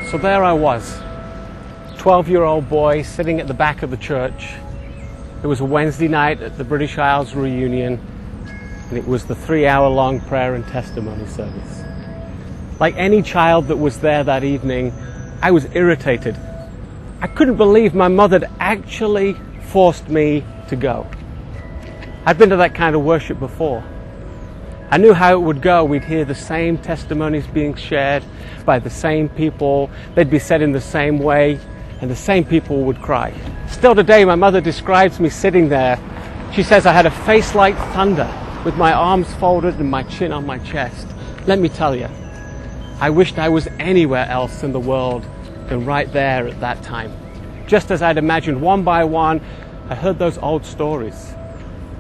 So there I was, 12-year-old boy sitting at the back of the church. It was a Wednesday night at the British Isles reunion, and it was the 3-hour-long prayer and testimony service. Like any child that was there that evening, I was irritated. I couldn't believe my mother had actually forced me to go. I'd been to that kind of worship before. I knew how it would go. We'd hear the same testimonies being shared by the same people. They'd be said in the same way, and the same people would cry. Still today, my mother describes me sitting there. She says I had a face like thunder, with my arms folded and my chin on my chest. Let me tell you, I wished I was anywhere else in the world than right there at that time. Just as I'd imagined, one by one, I heard those old stories.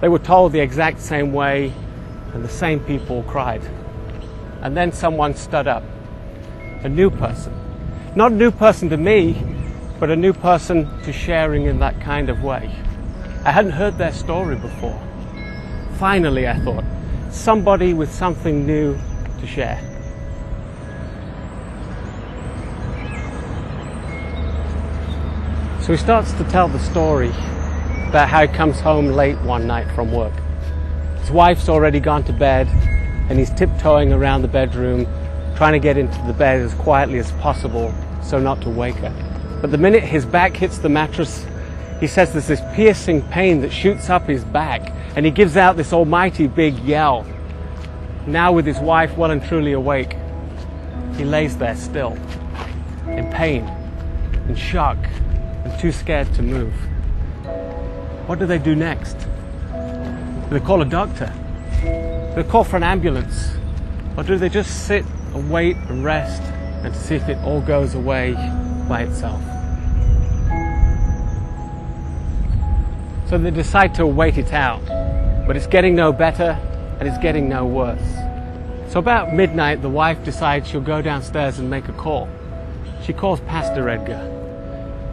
They were told the exact same way, and the same people cried. And then someone stood up. A new person. Not a new person to me, but a new person to sharing in that kind of way. I hadn't heard their story before. Finally, I thought, somebody with something new to share. So he starts to tell the story about how he comes home late one night from work. His wife's already gone to bed, and he's tiptoeing around the bedroom, trying to get into the bed as quietly as possible so not to wake her. But the minute his back hits the mattress, he says there's this piercing pain that shoots up his back, and he gives out this almighty big yell. Now with his wife well and truly awake, he lays there still, in pain, in shock, and too scared to move. What do they do next? Do they call a doctor? Do they call for an ambulance? Or do they just sit and wait and rest and see if it all goes away by itself? So they decide to wait it out, but it's getting no better and it's getting no worse. So about midnight, the wife decides she'll go downstairs and make a call. She calls Pastor Edgar.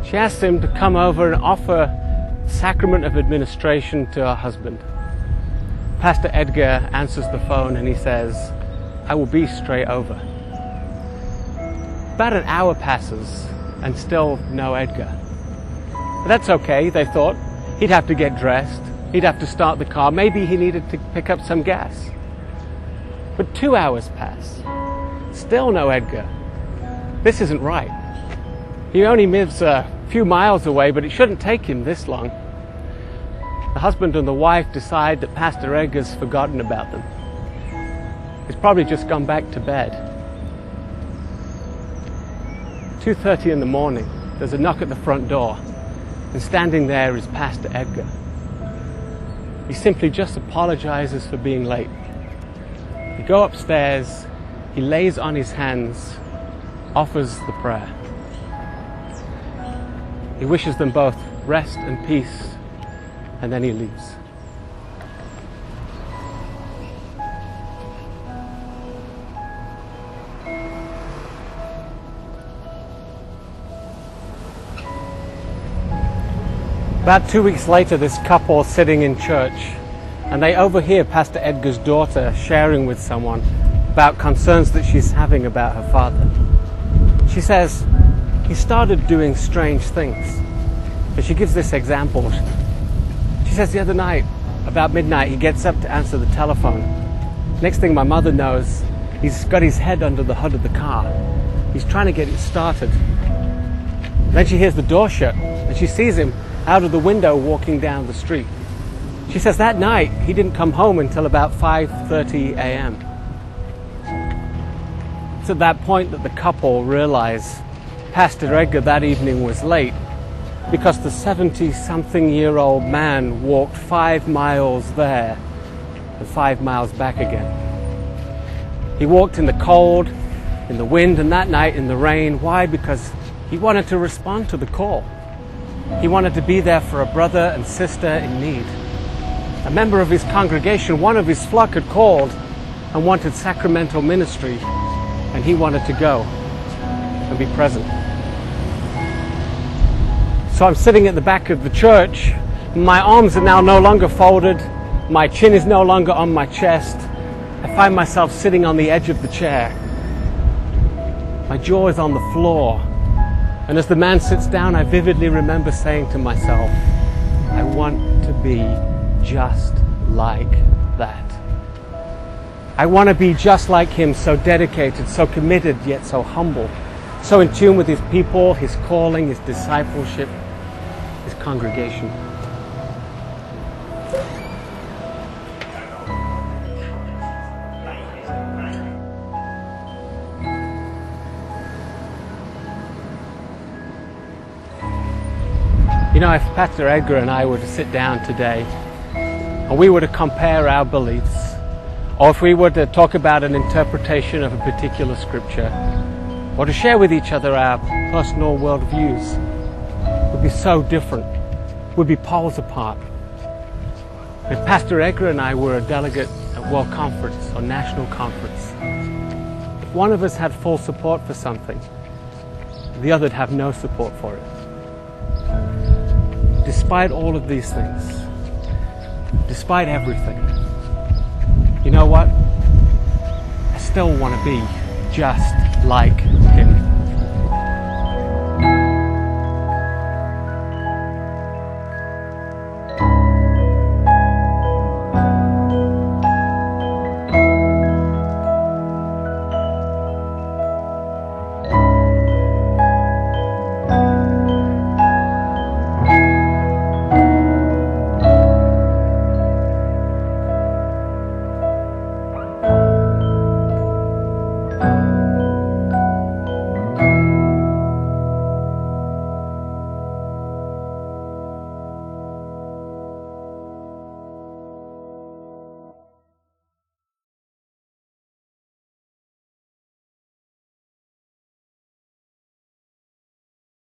She asks him to come over and offer sacrament of administration to her husband. Pastor Edgar answers the phone and he says, "I will be straight over." About an hour passes and still no Edgar. But that's okay, they thought. He'd have to get dressed. He'd have to start the car. Maybe he needed to pick up some gas. But 2 hours pass. Still no Edgar. This isn't right. He only lives a few miles away, but it shouldn't take him this long. The husband and the wife decide that Pastor Edgar's forgotten about them. He's probably just gone back to bed. 2:30 in the morning, there's a knock at the front door, and standing there is Pastor Edgar. He simply just apologizes for being late. They go upstairs, he lays on his hands, offers the prayer. He wishes them both rest and peace, and then he leaves. About 2 weeks later, this couple is sitting in church, and they overhear Pastor Edgar's daughter sharing with someone about concerns that she's having about her father. She says, "He started doing strange things." And she gives this example. She says the other night, about midnight, he gets up to answer the telephone. Next thing my mother knows, he's got his head under the hood of the car. He's trying to get it started. Then she hears the door shut, and she sees him out of the window walking down the street. She says that night, he didn't come home until about 5:30 a.m. It's at that point that the couple realize Pastor Edgar that evening was late because the 70-something-year-old man walked 5 miles there and 5 miles back again. He walked in the cold, in the wind, and that night in the rain. Why? Because he wanted to respond to the call. He wanted to be there for a brother and sister in need. A member of his congregation, one of his flock, had called and wanted sacramental ministry, and he wanted to go and be present. So I'm sitting at the back of the church. My arms are now no longer folded. My chin is no longer on my chest. I find myself sitting on the edge of the chair. My jaw is on the floor. And as the man sits down, I vividly remember saying to myself, I want to be just like that. I want to be just like him, so dedicated, so committed, yet so humble, so in tune with his people, his calling, his discipleship, his congregation. You know, if Pastor Edgar and I were to sit down today and we were to compare our beliefs, or if we were to talk about an interpretation of a particular scripture, or to share with each other our personal worldviews, it would be so different. We'd be poles apart. If Pastor Edgar and I were a delegate at World Conference or National Conference, if one of us had full support for something, the other would have no support for it. Despite all of these things, despite everything, you know what? I still want to be just like